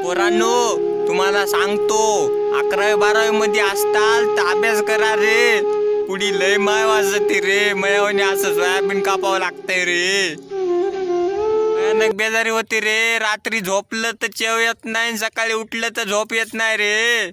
पोरांनो, तुम्हाला सांगतो 11वी-12वी मध्ये असताल तर अभ्यास करा रे. पुढी लय माय वाजते रे. मयावणी असं सोयाबीन कापावं लागतंय रे. भयानक बेजारी होती रे. रात्री झोपलं तर चेव येत नाही, सकाळी उठलं तर झोप येत नाही रे.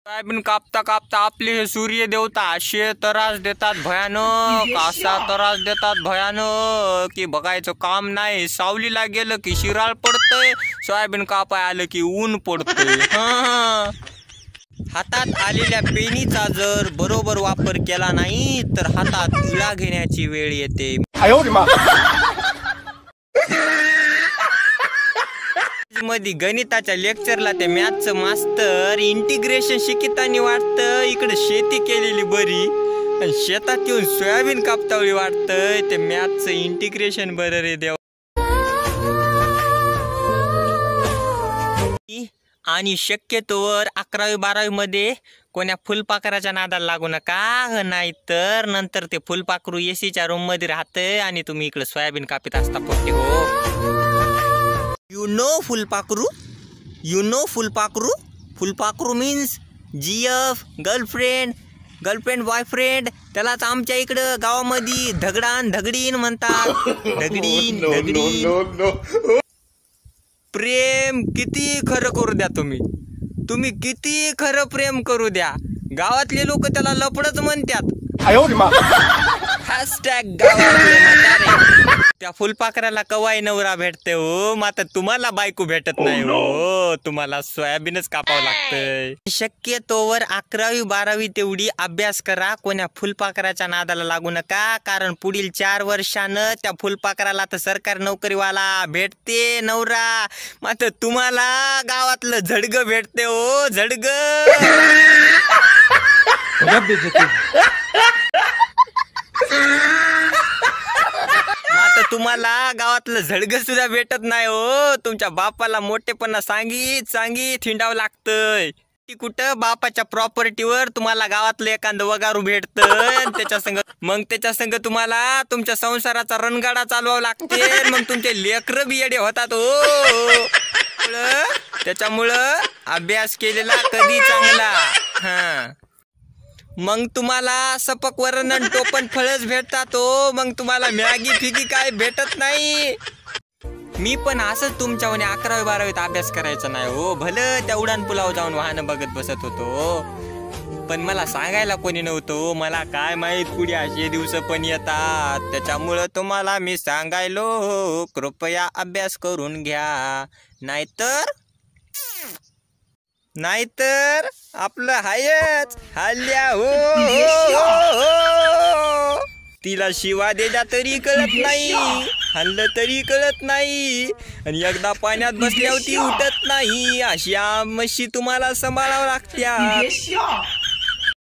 सोयाबीन कापता कापता आपले हे सूर्य देवता असे त्रास देतात भयानक, असा त्रास देतात भयानक की बघायचं काम नाही. सावलीला गेलं की शिराळ पडतंय, सोयाबीन कापाय आलं की ऊन पडतंय. हातात आलेल्या पेनीचा जर बरोबर वापर केला नाही तर हातात इळा घेण्याची वेळ येते. मध्ये गणिताच्या लेक्चरला ते मॅथचं मास्तर इंटिग्रेशन शिकितानी वाटतं इकडे शेती केलेली बरी आणि शेतात येऊन सोयाबीन कापतावळी वाटतंय ते मॅथचं इंटिग्रेशन बरं रे देव. आणि शक्यतोवर 11वी-12वी मध्ये कोण्या फुलपाखराच्या नादाला लागू नका, नाहीतर नंतर ते फुलपाखरू एसीच्या रूम मध्ये राहतंय आणि तुम्ही इकडे सोयाबीन कापीत असता पोट्टे हो. You know फुलपाखरू? You know फुलपाखरू? फुलपाखरू मीन्स GF गर्लफ्रेंड बॉयफ्रेंड. त्यालाच आमच्या इकडं गावामध्ये धगडीन म्हणतात. धगडीन. प्रेम किती खरं करू द्या तुम्ही किती खरं प्रेम करू द्या, गावातले लोक त्याला लपडच म्हणतात. त्या फुलपाखराला कवाई नवरा भेटते हो, मात्र तुम्हाला बायको भेटत नाही हो. तुम्हाला सोयाबीनच कापावं लागतंय. शक्यतोवर 11वी-12वी तेवढी अभ्यास करा, कोण्या फुलपाखराच्या नादाला लागू नका, कारण पुढील 4 वर्षानं त्या फुलपाखराला तर सरकारी नोकरीवाला भेटते नवरा, मात्र तुम्हाला गावातलं झडग भेटते हो. झडग आता तुम्हाला गावातलं झडग सुद्धा भेटत नाही हो. तुमच्या बापाला मोठेपणा सांगीत हिंडावं लागतंय. कुठं बापाच्या प्रॉपर्टीवर तुम्हाला गावातलं एखादं वगारू भेटतंय, त्याच्या संग तुम्हाला तुमच्या संसाराचा रणगाडा चालवावं लागते. मग तुमचे लेकरं बी येडे होतात हो. त्याच्यामुळं अभ्यास केलेला कधी चांगला. मग तुम्हाला सपक वरण आणि टोपण फळच भेटतात हो. मग तुम्हाला मॅगी फिगी काय भेटत नाही. मी पण असंच तुमच्यावर 11वी-12वीत अभ्यास करायचा नाही हो. भलं त्या उडान पुलावर जाऊन वाहनं बघत बसत होतो, पण मला सांगायला कोणी नव्हतं. मला काय माहित पुढे असे दिवस पण येतात. त्याच्यामुळं तुम्हाला मी सांगायलो, कृपया अभ्यास करून घ्या, नाहीतर आपलं हायच हल्ल्या हो. तिला शिवा देजा तरी कळत नाही, हल्लं तरी कळत नाही, आणि एकदा पाण्यात बसल्यावर ती उठत नाही. अशा म्हशी तुम्हाला सांभाळावं लागत्या.